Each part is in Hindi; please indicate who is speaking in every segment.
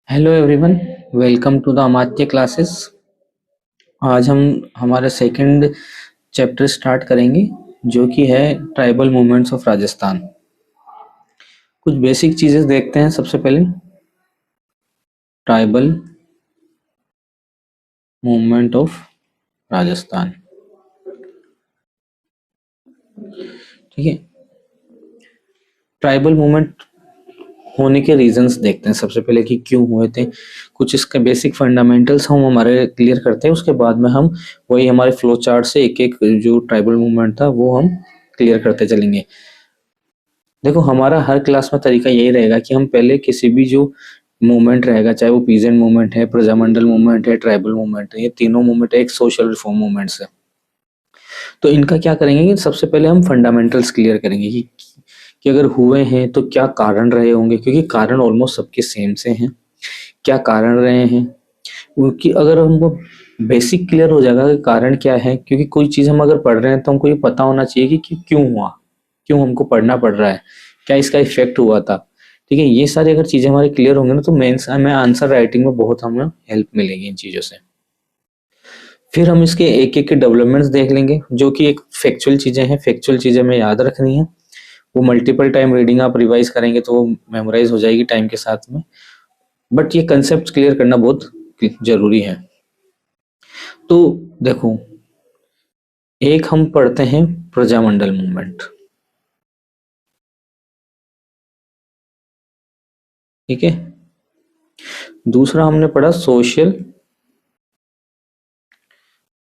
Speaker 1: Hello everyone, welcome to the Amatya classes. आज हम हमारा सेकंड चैप्टर स्टार्ट करेंगे जो कि है ट्राइबल मूवमेंट्स ऑफ राजस्थान। कुछ बेसिक चीजें देखते हैं। सबसे पहले ट्राइबल मूवमेंट ऑफ राजस्थान। ठीक है, ट्राइबल मूवमेंट होने के रीजंस देखते हैं सबसे पहले कि क्यों हुए थे। कुछ इसके बेसिक फंडामेंटल्स हम हमारे क्लियर करते हैं, उसके बाद में हम वही हमारे फ्लो चार्ट से एक एक जो ट्राइबल मूवमेंट था वो हम क्लियर करते चलेंगे। देखो, हमारा हर क्लास में तरीका यही रहेगा कि हम पहले किसी भी जो मूवमेंट रहेगा, चाहे वो पीजेंट मूवमेंट है, प्रजामंडल मूवमेंट है, ट्राइबल मूवमेंट है, ये तीनों मूवमेंट एक सोशल रिफॉर्म मूवमेंट्स है। तो इनका क्या करेंगे कि सबसे पहले हम फंडामेंटल्स क्लियर करेंगे कि अगर हुए हैं तो क्या कारण रहे होंगे, क्योंकि कारण ऑलमोस्ट सबके सेम से हैं। क्या कारण रहे हैं उनकी, अगर हमको बेसिक क्लियर हो जाएगा कि कारण क्या है, क्योंकि कोई चीज़ हम अगर पढ़ रहे हैं तो हमको ये पता होना चाहिए कि क्यों हुआ, क्यों हमको पढ़ना पड़ रहा है, क्या इसका इफेक्ट हुआ था। ठीक है, ये सारी अगर चीज़ें हमारी क्लियर होंगी ना तो मेंस हमें आंसर राइटिंग में बहुत हमें हेल्प मिलेगी इन चीज़ों से। फिर हम इसके एक एक के डेवलपमेंट्स देख लेंगे, जो कि एक फैक्चुअल चीज़ें हैं, फैक्चुअल चीज़ें हमें याद रखनी है। वो मल्टीपल टाइम रीडिंग आप रिवाइज करेंगे तो वो मेमोराइज हो जाएगी टाइम के साथ में, बट ये कंसेप्ट क्लियर करना बहुत जरूरी है। तो देखो, एक हम पढ़ते हैं प्रजामंडल मूवमेंट। ठीक है, दूसरा हमने पढ़ा सोशल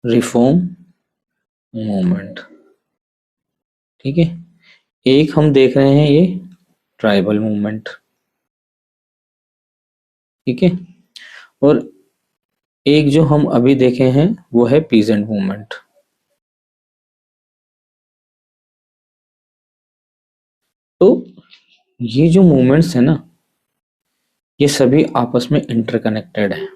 Speaker 1: रिफॉर्म मूवमेंट। ठीक है, एक हम देख रहे हैं ये ट्राइबल मूवमेंट। ठीक है, और एक जो हम अभी देखे हैं वो है पीजेंट मूवमेंट। तो ये जो मूवमेंट्स है ना, ये सभी आपस में इंटरकनेक्टेड है।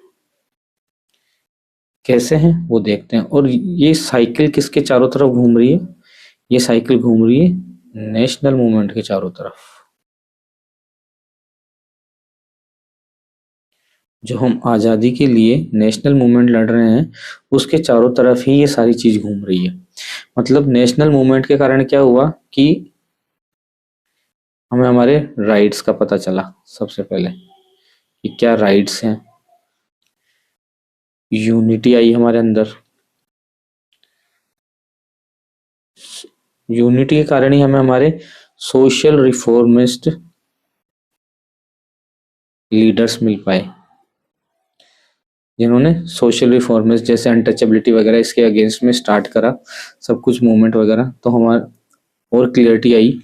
Speaker 1: कैसे हैं वो देखते हैं। और ये साइकिल किसके चारों तरफ घूम रही है? ये साइकिल घूम रही है नेशनल मूवमेंट के चारों तरफ। जो हम आज़ादी के लिए नेशनल मूवमेंट लड़ रहे हैं उसके चारों तरफ ही ये सारी चीज घूम रही है। मतलब नेशनल मूवमेंट के कारण क्या हुआ कि हमें हमारे राइट्स का पता चला सबसे पहले कि क्या राइट्स हैं। यूनिटी आई हमारे अंदर। यूनिटी के कारण ही हमें हमारे सोशल रिफॉर्मिस्ट लीडर्स मिल पाए, जिन्होंने सोशल रिफॉर्मिस्ट जैसे अनटचेबिलिटी वगैरह इसके अगेंस्ट में स्टार्ट करा सब कुछ मूवमेंट वगैरह। तो हमारा और क्लियरिटी आई।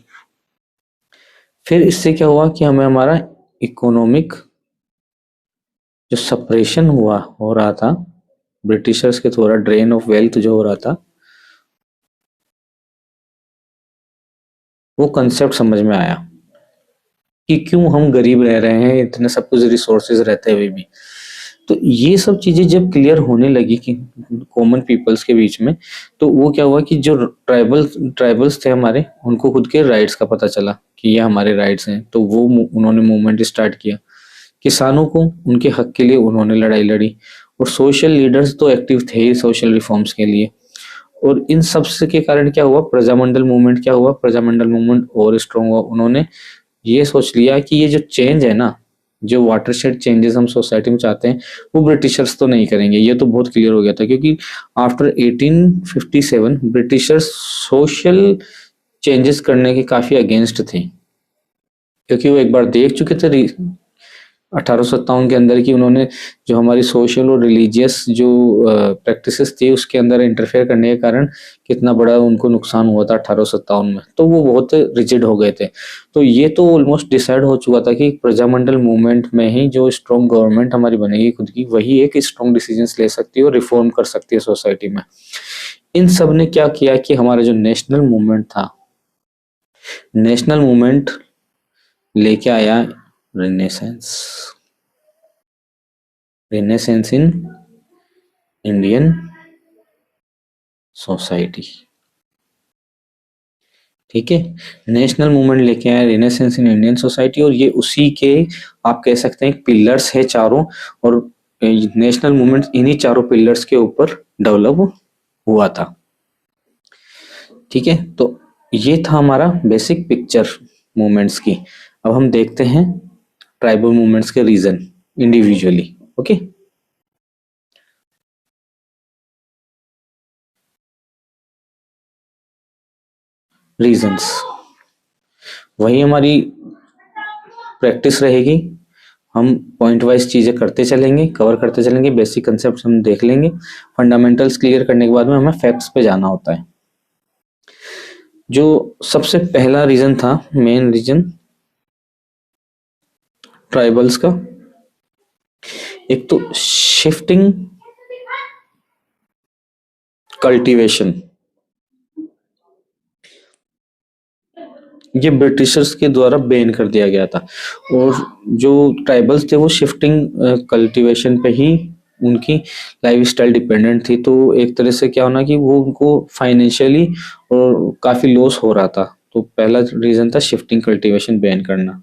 Speaker 1: फिर इससे क्या हुआ कि हमें हमारा इकोनॉमिक जो सप्रेशन हुआ हो रहा था ब्रिटिशर्स के द्वारा, ड्रेन ऑफ वेल्थ जो हो रहा था, वो कंसेप्ट समझ में आया कि क्यों हम गरीब रह रहे हैं इतने सब कुछ रिसोर्सेज रहते हुए भी। तो ये सब चीजें जब क्लियर होने लगी कि कॉमन पीपल्स के बीच में, तो वो क्या हुआ कि जो ट्राइबल्स थे हमारे, उनको खुद के राइट्स का पता चला कि ये हमारे राइट्स हैं। तो वो उन्होंने मूवमेंट स्टार्ट किया। किसानों को उनके हक के लिए उन्होंने लड़ाई लड़ी। और सोशल लीडर्स तो एक्टिव थे ही सोशल रिफॉर्म्स के लिए। और इन सब से के कारण क्या हुआ, प्रजामंडल मूवमेंट क्या हुआ, प्रजामंडल मूवमेंट और स्ट्रॉन्ग हुआ। उन्होंने ये सोच लिया कि ये जो चेंज है ना, जो वाटरशेड चेंजेस हम सोसाइटी में चाहते हैं, वो ब्रिटिशर्स तो नहीं करेंगे। ये तो बहुत क्लियर हो गया था, क्योंकि आफ्टर 1857 ब्रिटिशर्स सोशल चेंजेस करने के काफी अगेंस्ट थे, क्योंकि वो एक बार देख चुके थे 1857 के अंदर कि उन्होंने जो हमारी सोशल और रिलीजियस जो प्रैक्टिसेस थी उसके अंदर इंटरफेयर करने के कारण कितना बड़ा उनको नुकसान हुआ था 1857 में। तो वो बहुत रिजिड हो गए थे। तो ये तो ऑलमोस्ट डिसाइड हो चुका था कि प्रजामंडल मूवमेंट में ही जो स्ट्रॉन्ग गवर्नमेंट हमारी बनेगी खुद की, वही एक स्ट्रॉन्ग डिसीजंस ले सकती है और रिफॉर्म कर सकती है सोसाइटी में। इन सब ने क्या किया कि हमारा जो नेशनल मूवमेंट था, नेशनल मूवमेंट लेके आया renaissance. Renaissance in Indian society. ठीक है। नेशनल मूवमेंट लेके आए रिनेसेंस इन इंडियन सोसाइटी, और ये उसी के आप कह सकते हैं पिलर्स है चारों, और नेशनल मूवमेंट इन्हीं चारों पिलर्स के ऊपर डेवलप हुआ था। ठीक है, तो ये था हमारा बेसिक पिक्चर मूवमेंट्स की। अब हम देखते हैं ट्राइबल मूवमेंट्स के रीजन इंडिविजुअली। ओके, रीजंस वही हमारी प्रैक्टिस रहेगी। हम पॉइंट वाइज चीजें करते चलेंगे, कवर करते चलेंगे, बेसिक कंसेप्ट हम देख लेंगे। फंडामेंटल्स क्लियर करने के बाद में हमें फैक्ट्स पे जाना होता है। जो सबसे पहला रीजन था, मेन रीजन ट्राइबल्स का, एक तो शिफ्टिंग कल्टीवेशन। ये ब्रिटिशर्स के द्वारा बैन कर दिया गया था, और जो ट्राइबल्स थे वो शिफ्टिंग कल्टीवेशन पे ही उनकी लाइफ स्टाइल डिपेंडेंट थी। तो एक तरह से क्या होना कि वो उनको फाइनेंशियली और काफी लॉस हो रहा था। तो पहला रीजन था शिफ्टिंग कल्टीवेशन बैन करना।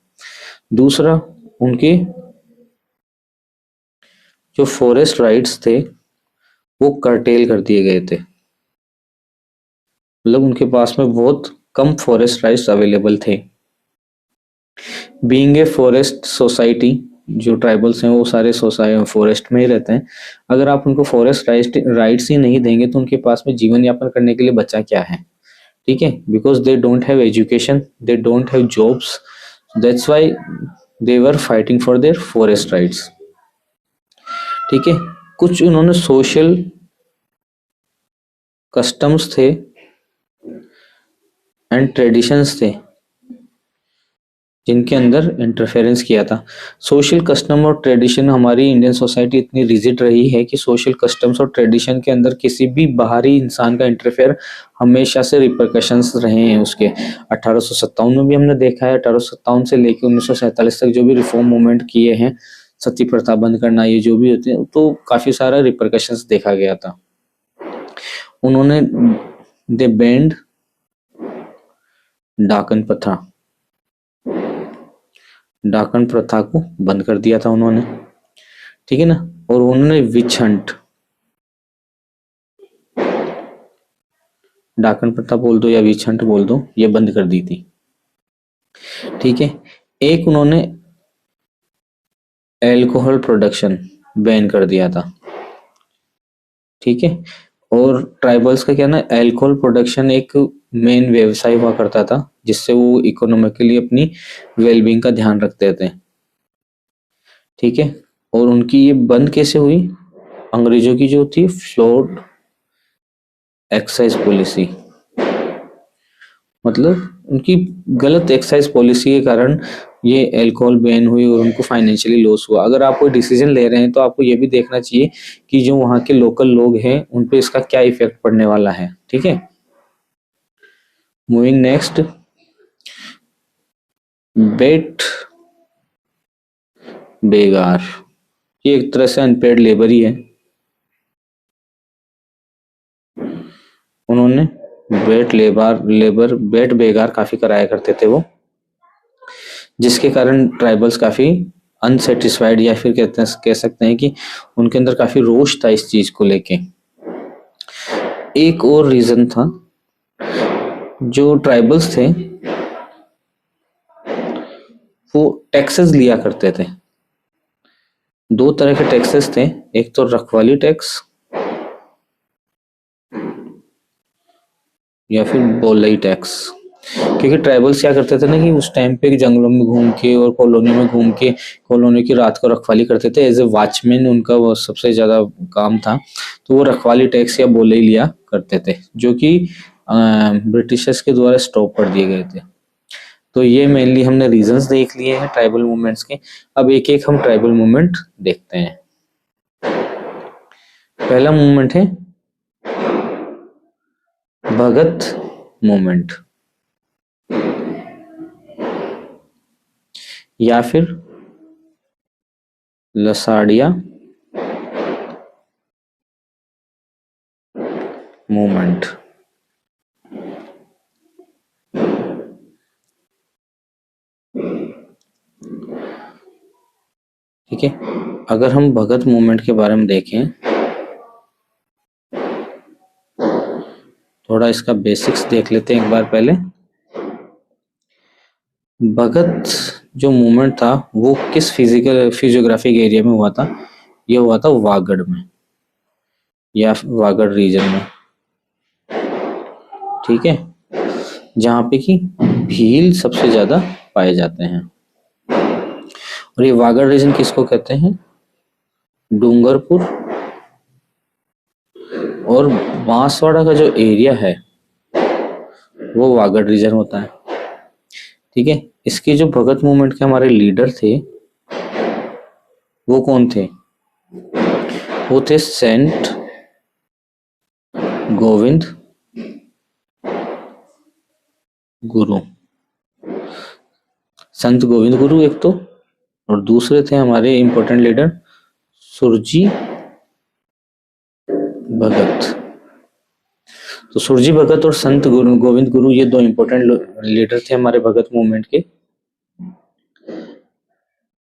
Speaker 1: दूसरा, उनके जो फॉरेस्ट राइट्स थे वो कर्टेल कर दिए गए थे, मतलब उनके पास में बहुत कम फॉरेस्ट राइट्स अवेलेबल थे। बीइंग ए फॉरेस्ट सोसाइटी, जो ट्राइबल्स हैं वो सारे सोसाइटी फॉरेस्ट में ही रहते हैं। अगर आप उनको फॉरेस्ट राइट्स ही नहीं देंगे तो उनके पास में जीवन यापन करने के लिए बचा क्या है। ठीक है, because they don't have education, they don't have jobs, that's why they were fighting for their forest rights. ठीक है, कुछ उन्होंने सोशल कस्टम्स थे एंड ट्रेडिशंस थे जिनके अंदर इंटरफेरेंस किया था। सोशल कस्टम और ट्रेडिशन, हमारी इंडियन सोसाइटी इतनी रिजिड रही है कि सोशल कस्टम्स और ट्रेडिशन के अंदर किसी भी बाहरी इंसान का इंटरफेयर हमेशा से रिपरकशंस रहे हैं उसके। 1857 में भी हमने देखा है, 1857 से लेकर 1947 तक जो भी रिफॉर्म मूवमेंट किए हैं, सती प्रथा बंद करना, ये जो भी होते हैं, तो काफी सारा रिपरकशंस देखा गया था। उन्होंने दे बैंड डाकन प्रथा, डाकन प्रथा को बंद कर दिया था उन्होंने। ठीक है ना, और उन्होंने विच हंट, डाकन प्रथा बोल दो या विच हंट बोल दो, ये बंद कर दी थी। ठीक है, एक उन्होंने एल्कोहल प्रोडक्शन बैन कर दिया था। ठीक है, और ट्राइबल्स का क्या ना, एल्कोहल प्रोडक्शन एक मेन व्यवसाय हुआ करता था जिससे वो इकोनॉमिकली अपनी वेलबींग का ध्यान रखते थे। ठीक है, और उनकी ये बंद कैसे हुई, अंग्रेजों की जो थी फ्लोट एक्साइज पॉलिसी, मतलब उनकी गलत एक्साइज पॉलिसी के कारण ये अल्कोहल बैन हुई और उनको फाइनेंशियली लॉस हुआ। अगर आप कोई डिसीजन ले रहे हैं तो आपको ये भी देखना चाहिए कि जो वहाँ के लोकल लोग हैं उन पे इसका क्या इफेक्ट पड़ने वाला है। ठीक है, मूविंग नेक्स्ट, बेट बेगार, ये एक तरह से अनपेड लेबर ही है। उन्होंने बेट बेगार काफी कराया करते थे वो, जिसके कारण ट्राइबल्स काफी अनसेटिस्फाइड, या फिर कह सकते हैं कि उनके अंदर काफी रोष था इस चीज को लेके। एक और रीजन था, जो ट्राइबल्स थे वो टैक्सेस लिया करते थे। दो तरह के टैक्सेस थे, एक तो रखवाली टैक्स या फिर बोलई टैक्स। क्योंकि ट्राइबल्स क्या करते थे ना कि उस टाइम पे जंगलों में घूम के और कॉलोनी में घूम के कॉलोनी की रात को रखवाली करते थे, एज ए वॉचमैन उनका वो सबसे ज्यादा काम था। तो वो रखवाली टैक्स या बोले लिया करते थे, जो कि ब्रिटिशर्स के द्वारा स्टॉप कर दिए गए थे। तो ये मेनली हमने रीजंस देख लिए हैं ट्राइबल मूवमेंट्स के। अब एक एक हम ट्राइबल मूवमेंट देखते हैं। पहला मूवमेंट है भगत मूवमेंट या फिर लसाड़िया मूवमेंट। ठीक है, अगर हम भगत मूवमेंट के बारे में देखें, थोड़ा इसका बेसिक्स देख लेते हैं एक बार पहले। भगत जो मूवमेंट था वो किस फिजियोग्राफिक एरिया में हुआ था? ये हुआ था वागड़ में या वागड़ रीजन में, ठीक है, जहाँ पे कि भील सबसे ज्यादा पाए जाते हैं। और ये वागड़ रीजन किसको कहते हैं? डूंगरपुर और बांसवाड़ा का जो एरिया है वो वागड़ रीजन होता है, ठीक है। इसके जो भगत मूवमेंट के हमारे लीडर थे वो कौन थे? वो थे सेंट गोविंद गुरु, संत गोविंद गुरु एक तो, और दूसरे थे हमारे इंपॉर्टेंट लीडर सुरजी भगत। तो सुरजी भगत और संत गोविंद गुरु ये दो इंपॉर्टेंट लीडर थे हमारे भगत मूवमेंट के।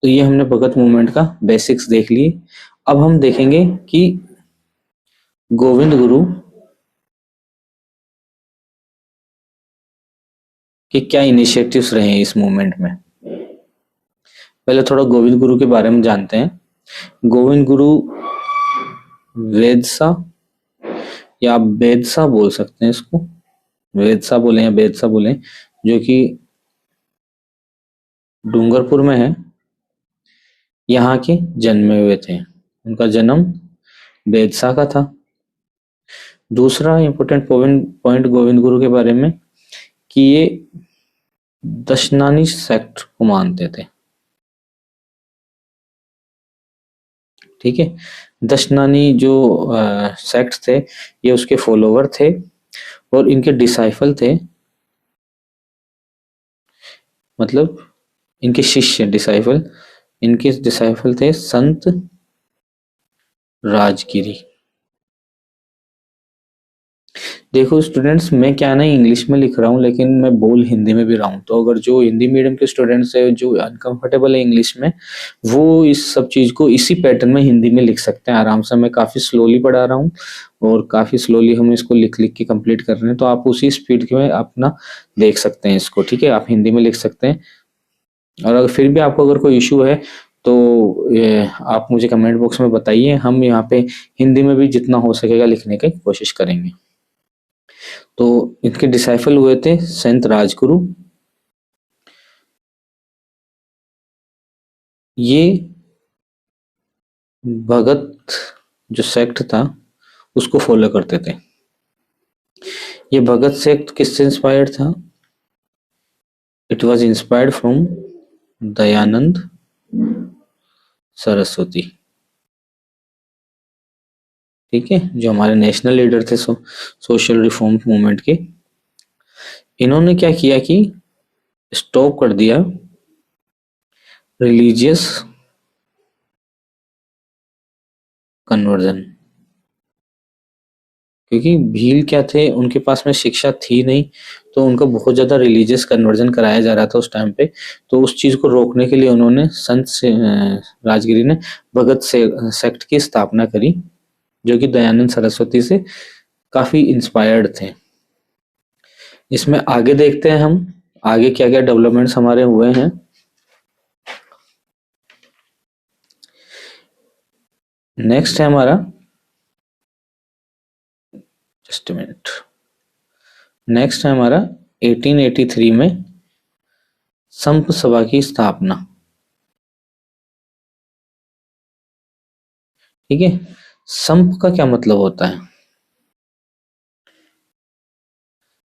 Speaker 1: तो ये हमने भगत मूवमेंट का बेसिक्स देख लिए। अब हम देखेंगे कि गोविंद गुरु के क्या इनिशिएटिव्स रहे इस मूवमेंट में। पहले थोड़ा गोविंद गुरु के बारे में जानते हैं। गोविंद गुरु वेदसा या आप बेदसा बोल सकते हैं इसको, वेदसा बोले या बेदसा बोले, जो कि डूंगरपुर में है, यहाँ के जन्मे हुए थे। उनका जन्म बेदसा का था। दूसरा इंपॉर्टेंट पॉइंट गोविंद गुरु के बारे में कि ये दशनानी सेक्ट को मानते थे, ठीक है। दशनानी जो सेक्ट थे ये उसके फॉलोवर थे और इनके डिसाइपल थे, मतलब इनके शिष्य डिसाइपल, इनके डिसाइपल थे संत राजगिरी। देखो स्टूडेंट्स, मैं क्या ना इंग्लिश में लिख रहा हूँ लेकिन मैं बोल हिंदी में भी रहा हूँ, तो अगर जो हिंदी मीडियम के स्टूडेंट्स है जो अनकंफर्टेबल है इंग्लिश में, वो इस सब चीज को इसी पैटर्न में हिंदी में लिख सकते हैं आराम से। मैं काफी स्लोली पढ़ा रहा हूँ और काफी स्लोली हम इसको लिख लिख के कंप्लीट कर रहे हैं, तो आप उसी स्पीड में अपना देख सकते हैं इसको, ठीक है। आप हिंदी में लिख सकते हैं, और अगर फिर भी आपको अगर कोई इशू है तो आप मुझे कमेंट बॉक्स में बताइए, हम यहाँ पे हिंदी में भी जितना हो सकेगा लिखने की कोशिश करेंगे। तो इनके डिसाइपल हुए थे संत राजगुरु। ये भगत जो सेक्ट था उसको फॉलो करते थे। ये भगत सेक्ट किससे इंस्पायर्ड था? It was inspired from Dayanand Saraswati, ठीक है, जो हमारे नेशनल लीडर थे सोशल रिफॉर्म मूवमेंट के। इन्होंने क्या किया कि स्टॉप कर दिया रिलीजियस कन्वर्जन, क्योंकि भील क्या थे, उनके पास में शिक्षा थी नहीं, तो उनका बहुत ज्यादा रिलीजियस कन्वर्जन कराया जा रहा था उस टाइम पे। तो उस चीज को रोकने के लिए उन्होंने संत से राजगिरी ने भगत से सेक्ट की स्थापना करी, जो कि दयानंद सरस्वती से काफी इंस्पायर्ड थे। इसमें आगे देखते हैं हम आगे क्या क्या डेवलपमेंट्स हमारे हुए हैं। नेक्स्ट है हमारा, जस्ट मिनट, नेक्स्ट है हमारा 1883 में संप सभा की स्थापना, ठीक है। संप का क्या मतलब होता है?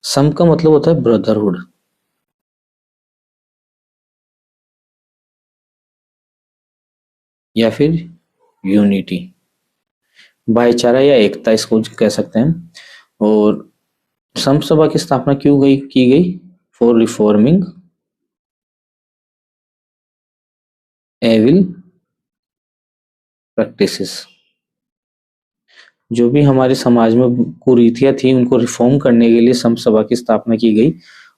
Speaker 1: संप का मतलब होता है ब्रदरहुड, या फिर यूनिटी, भाईचारा या एकता इसको कह सकते हैं। और संप सभा की स्थापना क्यों की गई? फॉर रिफॉर्मिंग एविल प्रैक्टिसेस, जो भी हमारे समाज में कुरीतियां थी उनको रिफॉर्म करने के लिए संप सभा की स्थापना की गई।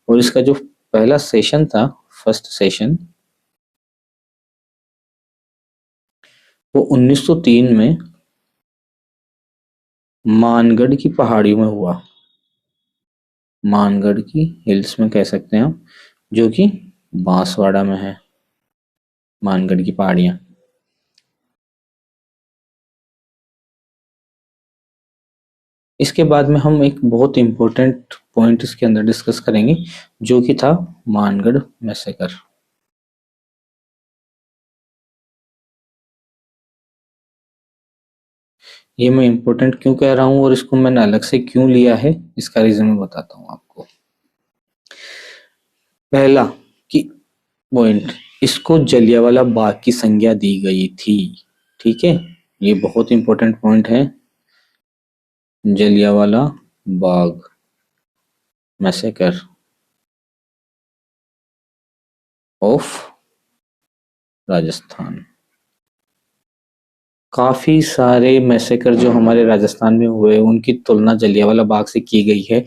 Speaker 1: और इसका जो पहला सेशन था, फर्स्ट सेशन, वो 1903 में मानगढ़ की पहाड़ियों में हुआ। मानगढ़ की हिल्स में कह सकते हैं हम, जो कि बांसवाड़ा में है, मानगढ़ की पहाड़ियां। इसके बाद में हम एक बहुत इंपॉर्टेंट पॉइंट इसके अंदर डिस्कस करेंगे, जो कि था मानगढ़ मैसेकर। ये मैं इंपॉर्टेंट क्यों कह रहा हूँ और इसको मैंने अलग से क्यों लिया है, इसका रीजन मैं बताता हूँ आपको। पहला कि पॉइंट, इसको जलियांवाला बाग की संज्ञा दी गई थी। ठीक है, ये बहुत इंपॉर्टेंट पॉइंट है। Jallianwala Bagh massacre of Rajasthan. काफी सारे मैसेकर जो हमारे राजस्थान में हुए उनकी तुलना जलियांवाला बाग से की गई है।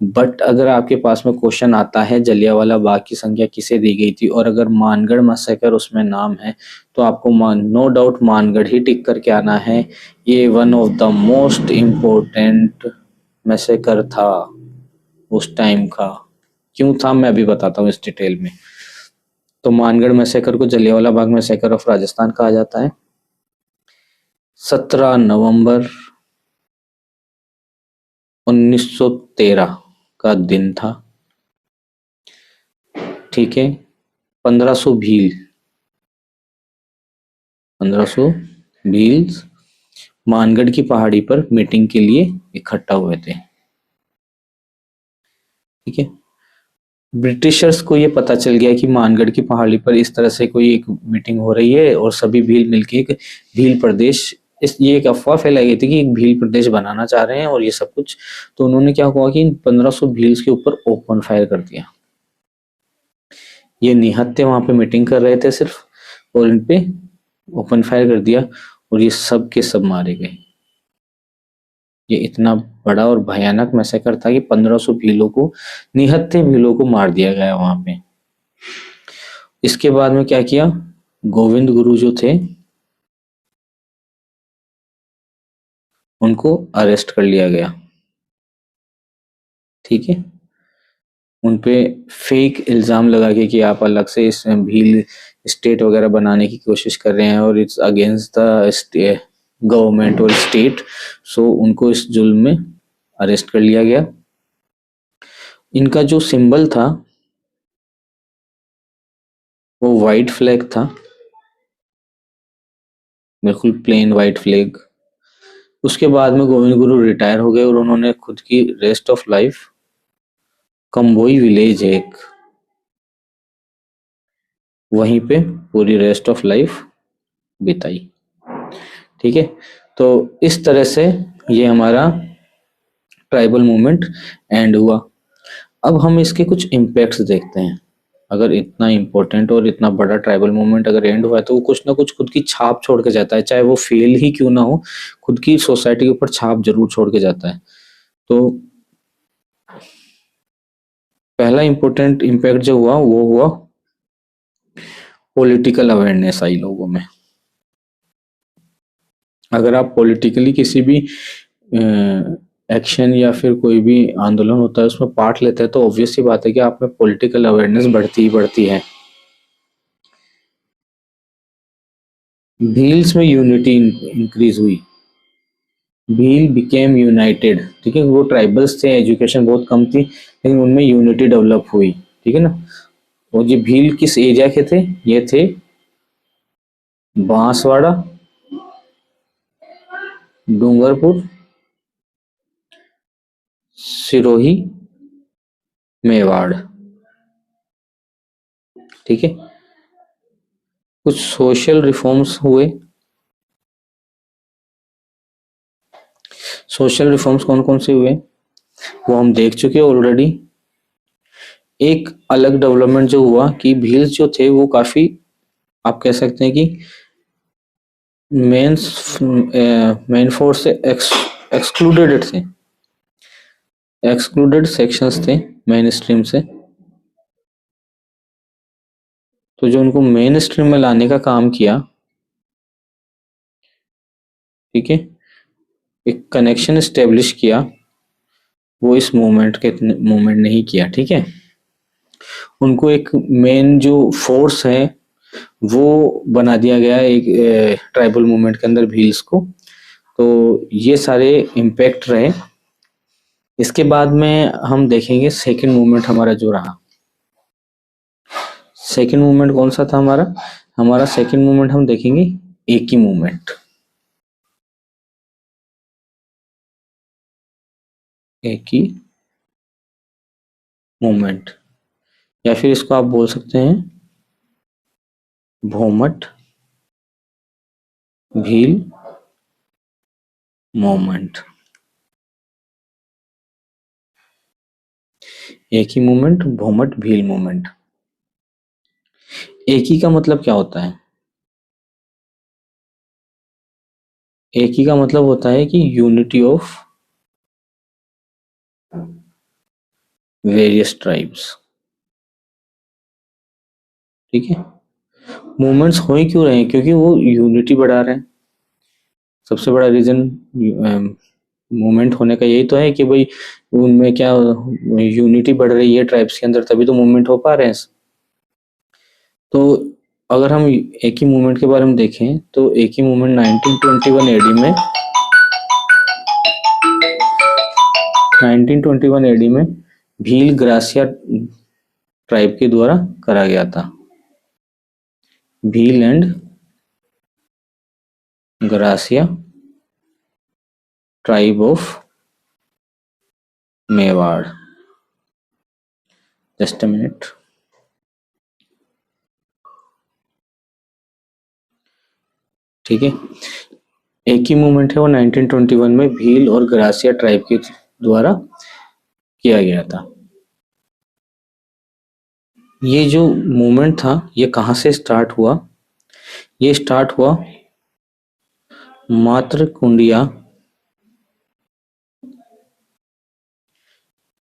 Speaker 1: बट अगर आपके पास में क्वेश्चन आता है जलियांवाला बाग की संख्या किसे दी गई थी और अगर मानगढ़ मैसेकर उसमें नाम है, तो आपको नो डाउट मानगढ़ ही टिक करके आना है। ये one of the most important massacre था उस टाइम का। क्यों था मैं अभी बताता हूँ इस डिटेल में। तो मानगढ़ मैसेकर को जलियांवाला बाग मैसेकर ऑफ राजस्थान कहा जाता है। 17 नवंबर 1913 का दिन था। ठीक है, 1500 भील 1500 भील मानगढ़ की पहाड़ी पर मीटिंग के लिए इकट्ठा हुए थे। ठीक है, ब्रिटिशर्स को ये पता चल गया कि मानगढ़ की पहाड़ी पर इस तरह से कोई एक मीटिंग हो रही है और सभी भील मिलके एक भील प्रदेश, इस ये एक अफवाह फैलाई गई थी कि एक भील प्रदेश बनाना चाह रहे हैं और ये सब कुछ। तो उन्होंने क्या हुआ कि इन 1500 भील्स के ऊपर ओपन फायर कर दिया। ये निहत्थे वहां पे मीटिंग कर रहे थे सिर्फ, और इन पे ओपन फायर कर दिया और ये सब के सब मारे गए। ये इतना बड़ा और भयानक मैसेकर था कि 1500 भीलों को, निहत्थे भीलों को मार दिया गया वहां पे। इसके बाद में क्या किया, गोविंद गुरु जो थे उनको अरेस्ट कर लिया गया। ठीक है, उनपे फेक इल्जाम लगा के कि आप अलग से इस भील स्टेट वगैरह बनाने की कोशिश कर रहे हैं और इट्स अगेंस्ट द गवर्नमेंट और स्टेट। सो उनको इस जुल्म में अरेस्ट कर लिया गया। इनका जो सिंबल था वो वाइट फ्लैग था, बिल्कुल प्लेन वाइट फ्लैग। उसके बाद में गोविंद गुरु रिटायर हो गए और उन्होंने खुद की rest of life, Kamboi village है एक, वहीं पे पूरी रेस्ट ऑफ लाइफ बिताई। ठीक है, तो इस तरह से ये हमारा ट्राइबल मूवमेंट एंड हुआ। अब हम इसके कुछ इम्पैक्ट्स देखते हैं। अगर इतना इम्पोर्टेंट और इतना बड़ा ट्राइबल मूवमेंट अगर एंड हुआ है तो वो कुछ ना कुछ खुद की छाप छोड़ के जाता है, चाहे वो फेल ही क्यों ना हो, खुद की सोसाइटी के ऊपर छाप जरूर छोड़ के जाता है। तो पहला इम्पोर्टेंट इम्पैक्ट जो हुआ वो हुआ पॉलिटिकल अवेयरनेस आई लोगों में। अगर आप पॉलिटिकली किसी भी एक्शन या फिर कोई भी आंदोलन होता है उसमें पार्ट लेते हैं तो ऑब्वियस सी बात है कि आप में पॉलिटिकल अवेयरनेस बढ़ती ही बढ़ती है। भील्स में यूनिटी इंक्रीज हुई, भील बिकेम यूनाइटेड। ठीक है, वो ट्राइबल्स थे, एजुकेशन बहुत कम थी लेकिन उनमें यूनिटी डेवलप हुई। ठीक है ना, और ये भील किस एरिया के थे, ये थे बांसवाड़ा, डूंगरपुर, सिरोही, मेवाड़। ठीक है, कुछ सोशल रिफॉर्म्स हुए। सोशल रिफॉर्म्स कौन कौन से हुए वो हम देख चुके हैं ऑलरेडी। एक अलग डेवलपमेंट जो हुआ कि भील्स जो थे वो काफी, आप कह सकते हैं कि मेन फोर्स से एक्सक्लूडेड थे, एक्सक्लूडेड सेक्शंस थे मेन स्ट्रीम से। तो जो उनको मेन स्ट्रीम में लाने का काम किया ठीक है, एक कनेक्शन एस्टेब्लिश किया, वो इस मूवमेंट के मूवमेंट नहीं किया। ठीक है, उनको एक मेन जो फोर्स है वो बना दिया गया एक ट्राइबल मूवमेंट के अंदर भील्स को। तो ये सारे इम्पैक्ट रहे। इसके बाद में हम देखेंगे सेकंड मूवमेंट हमारा जो रहा। सेकंड मूवमेंट कौन सा था हमारा सेकंड मूवमेंट हम देखेंगे एक ही मूवमेंट। एक ही मूवमेंट, या फिर इसको आप बोल सकते हैं भोमट भील मूवमेंट। एक ही मूवमेंट, भोमट भील मूवमेंट। एक ही का मतलब क्या होता है? एक ही का मतलब होता है कि यूनिटी ऑफ वेरियस ट्राइब्स। ठीक है, मूवमेंट्स हो ही क्यों रहे हैं? क्योंकि वो यूनिटी बढ़ा रहे हैं। सबसे बड़ा रीजन मूवमेंट होने का यही तो है कि भाई उनमें क्या यूनिटी बढ़ रही है ट्राइब्स के अंदर, तभी तो मूवमेंट हो पा रहे हैं। तो अगर हम एक ही मूवमेंट के बारे में देखें तो एक ही मूवमेंट 1921 एडी में 1921 एडी में भील ग्रासिया ट्राइब के द्वारा करा गया था। Bhil and gratia tribe of Mewar. Just a minute. ठीक है, एक ही मूवमेंट है वो 1921 में भील और ग्रासिया ट्राइब के द्वारा किया गया था। ये जो मूवमेंट था ये कहाँ से स्टार्ट हुआ? ये स्टार्ट हुआ मातृकुंडिया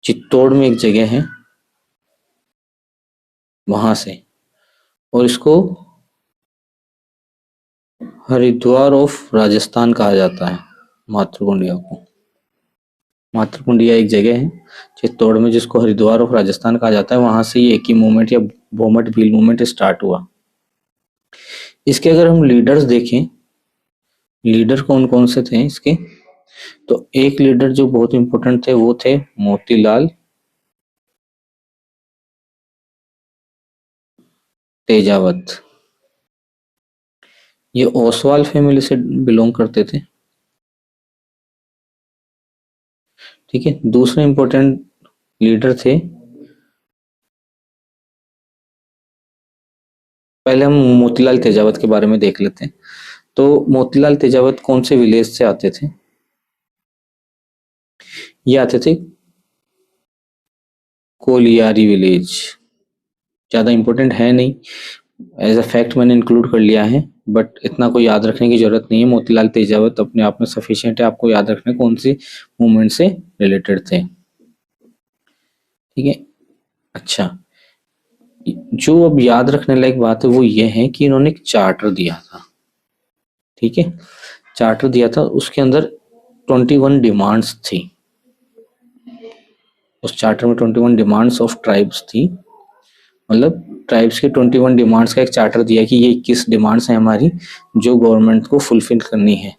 Speaker 1: चित्तौड़ में एक जगह है वहां से, और इसको हरिद्वार ऑफ राजस्थान कहा जाता है। मातृकुंडिया को, मातृकुंडिया एक जगह है चित्तौड़ में जिसको हरिद्वार ऑफ राजस्थान कहा जाता है। वहां से ये एक ही मूवमेंट या भोमट भील मूवमेंट स्टार्ट हुआ। इसके अगर हम लीडर्स देखें, लीडर कौन कौन से थे इसके, तो एक लीडर जो बहुत इंपॉर्टेंट थे वो थे मोतीलाल तेजावत। ये ओसवाल फैमिली से बिलोंग करते थे। ठीक है, दूसरे इंपॉर्टेंट लीडर थे, पहले हम मोतीलाल तेजावत के बारे में देख लेते हैं। तो मोतीलाल तेजावत कौन से विलेज से आते थे? ये आते थे कोलियारी विलेज। ज्यादा इंपॉर्टेंट है नहीं, एज अ फैक्ट मैंने इंक्लूड कर लिया है, बट इतना कोई याद रखने की जरूरत नहीं है। मोतीलाल तेजावत अपने आप में सफिशिएंट है आपको याद रखने कौन सी मूवमेंट से रिलेटेड थे। ठीक है, अच्छा, जो अब याद रखने लायक बात है वो ये है कि इन्होंने एक चार्टर दिया था। ठीक है, चार्टर दिया था, उसके अंदर 21 डिमांड्स थी। उस चार्टर में 21 डिमांड्स ऑफ ट्राइब्स थी, मतलब ट्राइब्स के 21 डिमांड्स का एक चार्टर दिया कि ये 21 डिमांड्स हैं हमारी जो गवर्नमेंट को फुलफिल करनी है।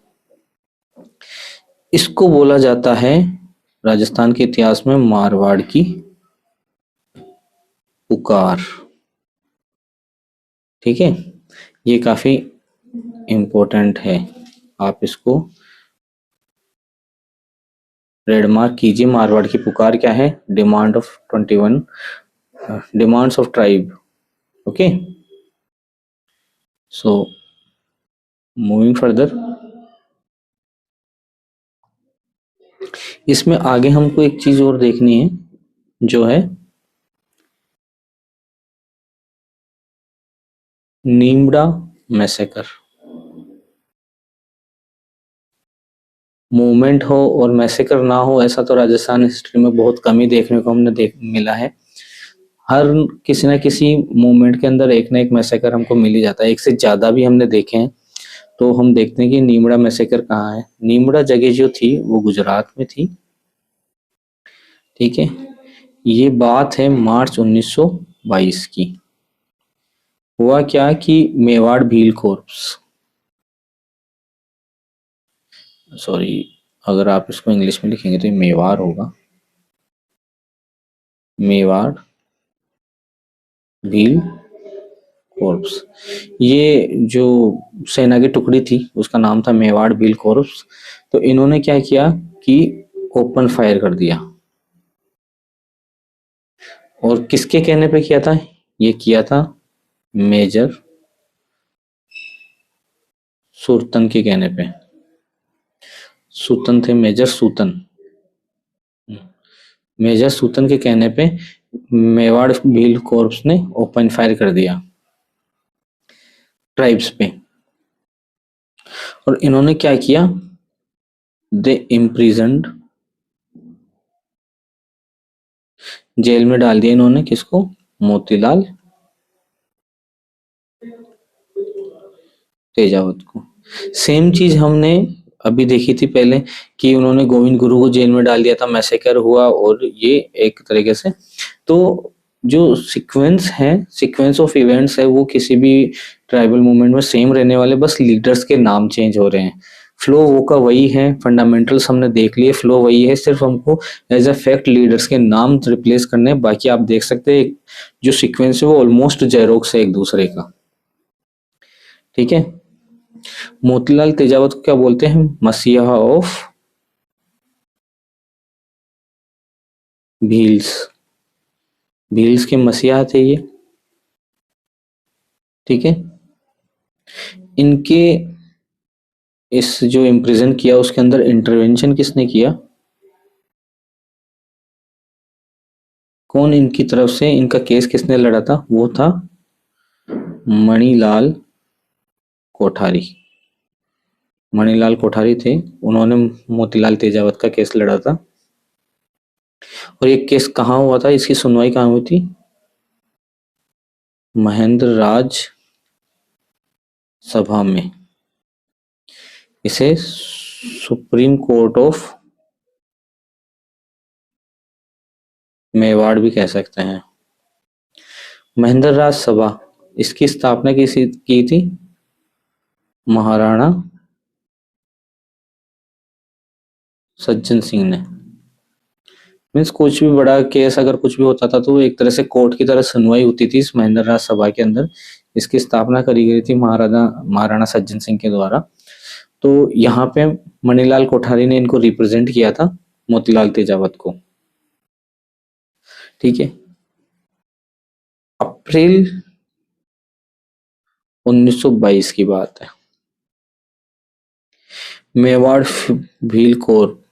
Speaker 1: इसको बोला जाता है राजस्थान के इतिहास में मारवाड़ की पुकार। ठीक है, ये काफी इंपॉर्टेंट है, आप इसको रेड मार्क कीजिए। मारवाड़ की पुकार क्या है? Demand of 21 demands of tribe. Okay, so moving further, इसमें आगे हमको एक चीज और देखनी है जो है नीमड़ा मैसेकर। मूवमेंट हो और मैसेकर ना हो ऐसा तो राजस्थान हिस्ट्री में बहुत कम ही देखने को हमने मिला है। हर किसी ना किसी मूवमेंट के अंदर एक ना एक मैसेकर हमको मिल ही जाता है, एक से ज्यादा भी हमने देखे हैं। तो हम देखते हैं कि नीमड़ा मैसेकर कहाँ है। नीमड़ा जगह जो थी वो गुजरात में थी। ठीक है, ये बात है मार्च 1922 की। हुआ क्या कि मेवाड़ भील कोर्प्स, सॉरी अगर आप इसको इंग्लिश में लिखेंगे तो ये मेवाड़ होगा, मेवाड़ भील कोर्प्स। ये जो सेना की टुकड़ी थी उसका नाम था मेवाड़ भील कोर्प्स। तो इन्होंने क्या किया कि ओपन फायर कर दिया। और किसके कहने पे किया था? ये किया था मेजर सुरतन के कहने पे। सूतन थे, मेजर सूतन। मेजर सूतन के कहने पे मेवाड़ भील कोर्प्स ने ओपन फायर कर दिया ट्राइब्स पे। और इन्होंने क्या किया, दे इम्प्रिजन्ड, जेल में डाल दिया इन्होंने किसको? मोतीलाल तेजावत को। सेम चीज हमने अभी देखी थी पहले कि उन्होंने गोविंद गुरु को जेल में डाल दिया था, मैसेकर हुआ, और ये एक तरीके से तो जो सीक्वेंस है, सीक्वेंस ऑफ इवेंट्स है, वो किसी भी ट्राइबल मूवमेंट में सेम रहने वाले, बस लीडर्स के नाम चेंज हो रहे हैं। फ्लो वो का वही है, फंडामेंटल्स हमने देख लिए, फ्लो वही है, सिर्फ हमको एज अ फैक्ट लीडर्स के नाम रिप्लेस करने हैं। बाकी आप देख सकते हैं जो सीक्वेंस है वो ऑलमोस्ट जेरोक्स है एक दूसरे का। ठीक है, मोतीलाल तेजावत को क्या बोलते हैं? मसीहा ऑफ भील्स, भील्स के मसीहा थे ये। ठीक है, इनके इस जो इम्प्रिजन किया उसके अंदर इंटरवेंशन किसने किया? कौन इनकी तरफ से इनका केस किसने लड़ा था? वो था मणिलाल कोठारी। मणिलाल कोठारी थे, उन्होंने मोतीलाल तेजावत का केस लड़ा था। और ये केस कहाँ हुआ था, इसकी सुनवाई कहाँ हुई थी? महेंद्र राज सभा में। इसे सुप्रीम कोर्ट ऑफ मेवाड़ भी कह सकते हैं। महेंद्र राज सभा, इसकी स्थापना की थी महाराणा सज्जन सिंह ने। मीन्स कुछ भी बड़ा केस अगर कुछ भी होता था तो एक तरह से कोर्ट की तरह सुनवाई होती थी इस महेंद्र राज सभा के अंदर। इसकी स्थापना करी गई थी महाराणा सज्जन सिंह के द्वारा। तो यहाँ पे मणिलाल कोठारी ने इनको रिप्रेजेंट किया था, मोतीलाल तेजावत को। ठीक है, अप्रैल 1922 की बात है। मेवाड़ भील कोर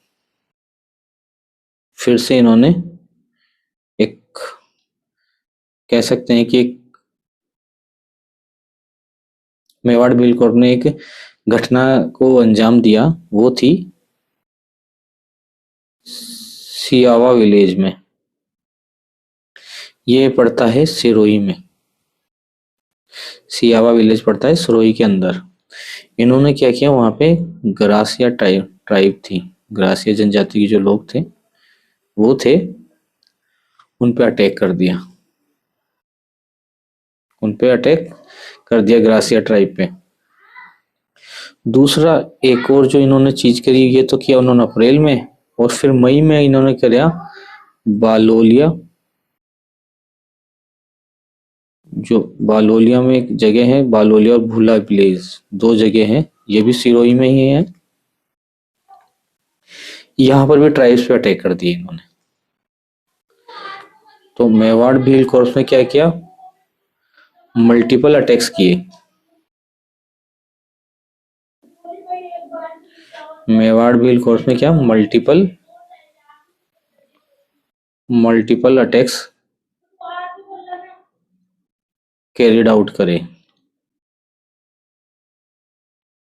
Speaker 1: फिर से इन्होंने एक कह सकते हैं कि एक मेवाड़ भील कोर ने एक घटना को अंजाम दिया। वो थी सियावा विलेज में, ये पड़ता है सिरोही में। सियावा विलेज पड़ता है सिरोही के अंदर। इन्होंने क्या किया, वहां पे ग्रासिया ट्राइब थी, ग्रासिया जनजाति के जो लोग थे वो थे, उन पे अटैक कर दिया, उन पे अटैक कर दिया ग्रासिया ट्राइब पे। दूसरा एक और जो इन्होंने चीज करी, ये तो किया उन्होंने अप्रैल में, और फिर मई में इन्होंने किया बालोलिया। जो बालोलिया में एक जगह है, बालोलिया और भूला विलेज, दो जगह है, ये भी सिरोही में ही है। यहाँ पर भी ट्राइब्स पे अटैक कर दिए इन्होंने। तो मेवाड़ भील कोर्स ने क्या किया, मल्टीपल अटैक्स किए। मेवाड़ भील कोर्स ने क्या, मल्टीपल अटैक्स कैरिड आउट करे।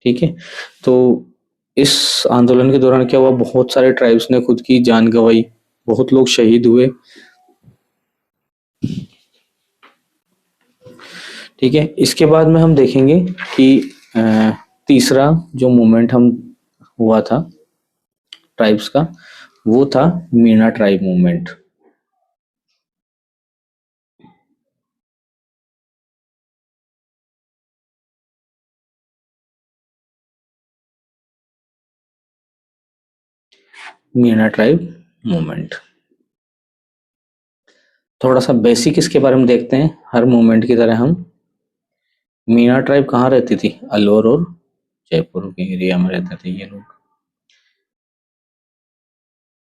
Speaker 1: ठीक है, तो इस आंदोलन के दौरान क्या हुआ, बहुत सारे ट्राइब्स ने खुद की जान गंवाई, बहुत लोग शहीद हुए। ठीक है, इसके बाद में हम देखेंगे कि तीसरा जो मूवमेंट हम हुआ था ट्राइब्स का, वो था Meena tribe movement. Meena tribe movement, थोड़ा सा बेसिक इसके बारे में देखते हैं। हर मूवमेंट की तरह हम, मीना ट्राइब कहाँ रहती थी? अलवर और जयपुर के एरिया में रहते थे ये लोग।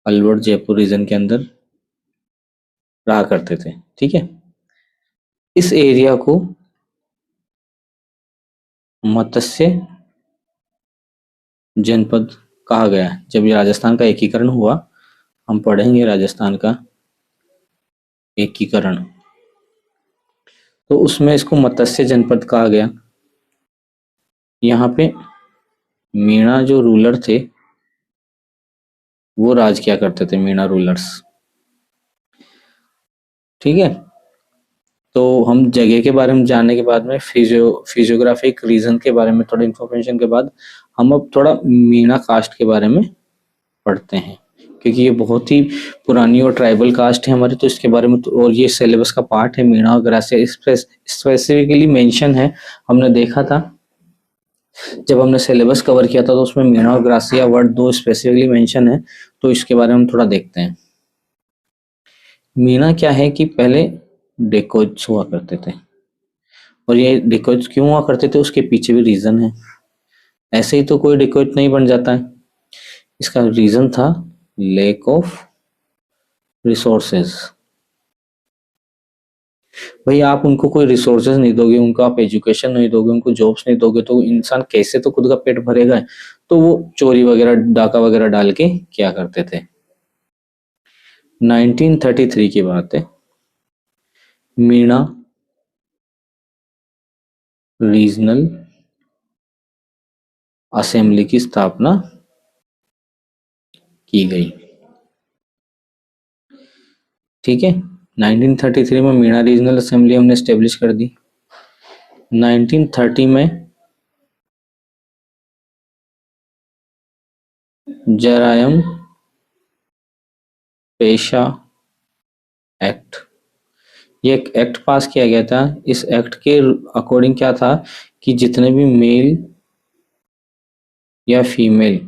Speaker 1: अलवर जयपुर रीजन के अंदर रहा करते थे, ठीक है। इस एरिया को मत्स्य जनपद कहा गया। जब ये राजस्थान का एकीकरण हुआ, हम पढ़ेंगे राजस्थान का एकीकरण, तो उसमें इसको मत्स्य जनपद कहा गया। यहाँ पे मीणा जो रूलर थे वो राज किया करते थे, मीणा रूलर्स, ठीक है। तो हम जगह के बारे में जानने के बाद में फिजियोग्राफिक रीजन के बारे में थोड़ा इन्फॉर्मेशन के बाद हम अब थोड़ा मीणा कास्ट के बारे में पढ़ते हैं, क्योंकि ये बहुत ही पुरानी और ट्राइबल कास्ट है हमारी, तो इसके बारे में तो, और ये सिलेबस का पार्ट है। मीणा और ग्रासिया स्पेसिफिकली मेंशन है, हमने देखा था जब हमने सिलेबस कवर किया था, तो उसमें मीणा और ग्रासिया वर्ड दो स्पेसिफिकली मेंशन है। तो इसके बारे में थोड़ा देखते हैं। मीणा क्या है कि पहले डेकोज हुआ करते थे, और ये डेकोज क्यों हुआ करते थे उसके पीछे भी रीजन है। ऐसे ही तो कोई डेकोज नहीं बन जाता है, इसका रीजन था लैक ऑफ रिसोर्सेज। भाई आप उनको कोई रिसोर्सेज नहीं दोगे, उनको आप एजुकेशन नहीं दोगे, उनको जॉब्स नहीं दोगे, तो इंसान कैसे तो खुद का पेट भरेगा। तो वो चोरी वगैरह डाका वगैरह डाल के क्या करते थे। 1933 की बात है, मीणा रीजनल असेंबली की स्थापना की गई, ठीक है। 1933 में मीणा रीजनल असेंबली हमने स्टेब्लिश कर दी। 1930 में जरायम पेशा एक्ट, ये एक एक्ट पास किया गया था। इस एक्ट के अकॉर्डिंग क्या था कि जितने भी मेल या फीमेल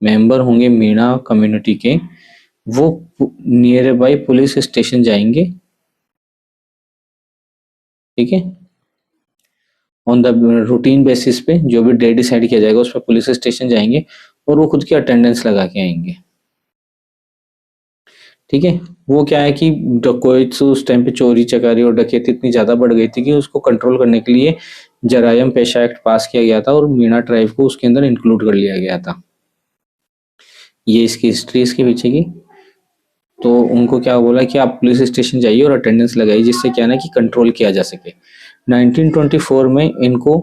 Speaker 1: मेंबर होंगे मीणा कम्युनिटी के, वो नियर बाई पुलिस स्टेशन जाएंगे, ठीक है। ऑन द रूटीन बेसिस पे जो भी डे डिसाइड किया जाएगा उस पर पुलिस स्टेशन जाएंगे और वो खुद की अटेंडेंस लगा के आएंगे, ठीक है। वो क्या है कि डकैत उस टाइम पे चोरी चकारी और डकैती इतनी ज्यादा बढ़ गई थी कि उसको कंट्रोल करने के लिए जरायम पेशा एक्ट पास किया गया था और मीणा ट्राइब को उसके अंदर इंक्लूड कर लिया गया था। ये इसकी हिस्ट्री इसके पीछे की। तो उनको क्या बोला कि आप पुलिस स्टेशन जाइए और अटेंडेंस लगाइए, जिससे क्या ना कि कंट्रोल किया जा सके। 1924 में इनको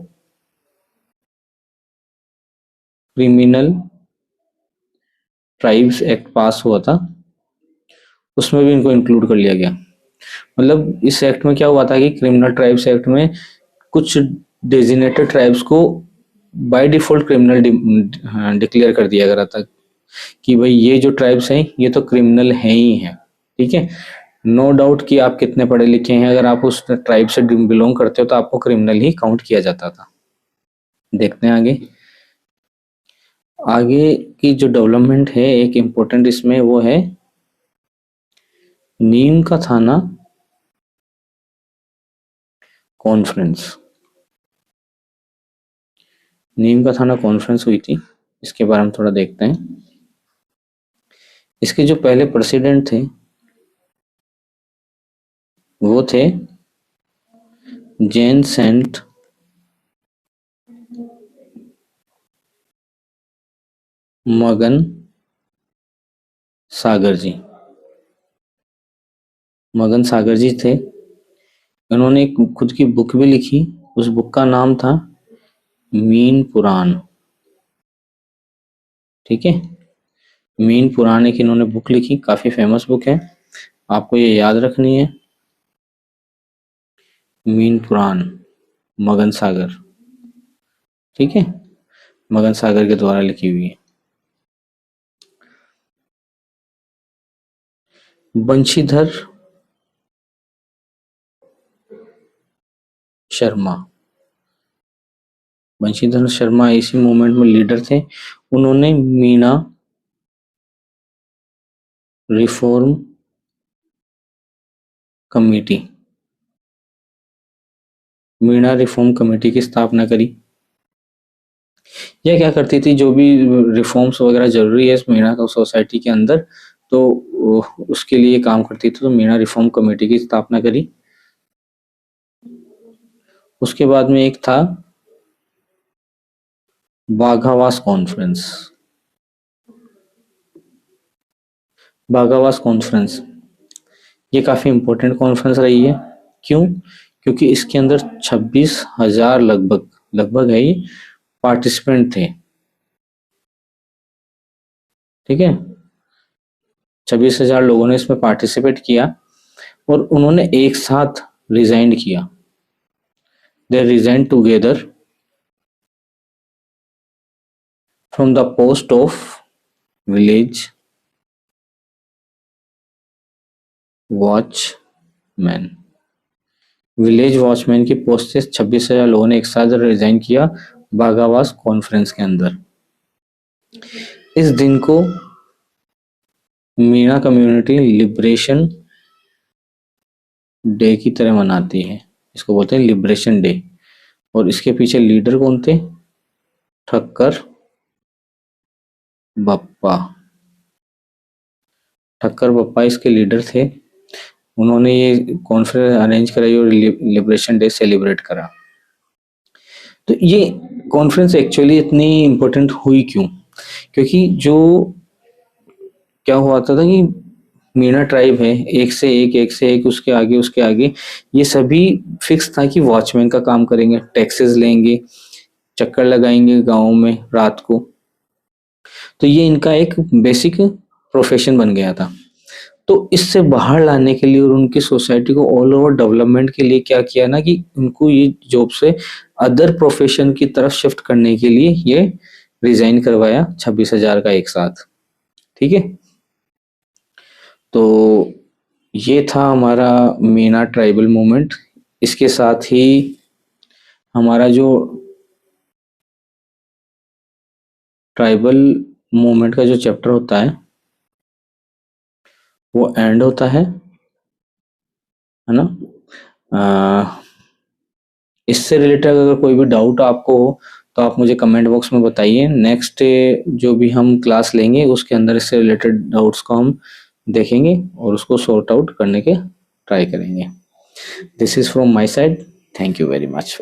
Speaker 1: क्रिमिनल ट्राइब्स एक्ट पास हुआ था, उसमें भी इनको इंक्लूड कर लिया गया। मतलब इस एक्ट में क्या हुआ था कि क्रिमिनल ट्राइब्स एक्ट में कुछ डेजिनेटेड ट्राइब्स को बाय डिफॉल्ट क्रिमिनल डिक्लेयर कर दिया गया था कि भाई ये जो ट्राइब्स हैं ये तो क्रिमिनल हैं ही हैं, ठीक है। नो डाउट कि आप कितने पढ़े लिखे हैं, अगर आप उस ट्राइब से बिलोंग करते हो तो आपको क्रिमिनल ही काउंट किया जाता था। देखते हैं आगे। आगे की जो डेवलपमेंट है एक इम्पोर्टेंट इसमें वो है नीम का थाना कॉन्फ्रेंस। नीम का थाना कॉन्फ्रेंस हुई थी, इसके बारे में थोड़ा देखते हैं। इसके जो पहले प्रेसिडेंट थे वो थे जैन सेंट मगन सागर जी। मगन सागर जी थे, उन्होंने एक खुद की बुक भी लिखी, उस बुक का नाम था मीन पुराण, ठीक है। मीन पुराण एक इन्होंने बुक लिखी, काफी फेमस बुक है, आपको ये याद रखनी है। मीन पुराण, मगन सागर, ठीक है। मगन सागर के द्वारा लिखी हुई है। बंशीधर शर्मा, बंशीधर शर्मा इसी मूवमेंट में लीडर थे। उन्होंने Meena reform committee, Meena reform committee की स्थापना करी। यह क्या करती थी, जो भी रिफॉर्म्स वगैरह जरूरी है इस मीणा का सोसाइटी के अंदर, तो उसके लिए काम करती थी। तो मीणा रिफॉर्म कमेटी की स्थापना करी। उसके बाद में एक था बाघावास कॉन्फ्रेंस। बाघावास कॉन्फ्रेंस ये काफी इंपॉर्टेंट कॉन्फ्रेंस रही है। क्यों? क्योंकि इसके अंदर 26,000 लगभग लगभग है ये पार्टिसिपेंट थे। ठीक है, 26,000 लोगों ने इसमें पार्टिसिपेट किया और उन्होंने एक साथ रिजाइन किया। They resign together from the post of village watchman. Village watchman की पोस्ट से 26,000 लोगों ने एक साथ रिजाइन किया बाघावास कॉन्फ्रेंस के अंदर। इस दिन को मीणा कम्युनिटी लिबरेशन डे की तरह मनाती है। इसको बोलते हैं लिबरेशन डे। और इसके पीछे लीडर कौन थे? ठक्कर बप्पा। ठक्कर बप्पा इसके लीडर थे। उन्होंने ये कॉन्फ्रेंस अरेंज कराई और लिबरेशन डे सेलिब्रेट करा। तो ये कॉन्फ्रेंस एक्चुअली इतनी इम्पोर्टेंट हुई क्यों? क्योंकि जो क्या हुआ था कि मीणा ट्राइब है, एक से एक उसके आगे ये सभी फिक्स था कि वॉचमैन का काम करेंगे, टैक्सेस लेंगे, चक्कर लगाएंगे गाँव में रात को। तो ये इनका एक बेसिक प्रोफेशन बन गया था। तो इससे बाहर लाने के लिए और उनकी सोसाइटी को ऑल ओवर डेवलपमेंट के लिए क्या किया ना कि उनको ये जॉब से अदर प्रोफेशन की तरफ शिफ्ट करने के लिए ये रिजाइन करवाया 26,000 का एक साथ। ठीक है, तो ये था हमारा मीणा ट्राइबल मूवमेंट। इसके साथ ही हमारा जो ट्राइबल मूवमेंट का जो चैप्टर होता है वो एंड होता है ना। इससे रिलेटेड अगर कोई भी डाउट आपको हो तो आप मुझे कमेंट बॉक्स में बताइए। नेक्स्ट जो भी हम क्लास लेंगे उसके अंदर इससे रिलेटेड डाउट्स को हम देखेंगे और उसको सॉर्ट आउट करने के ट्राई करेंगे। This is from my side. Thank you very much.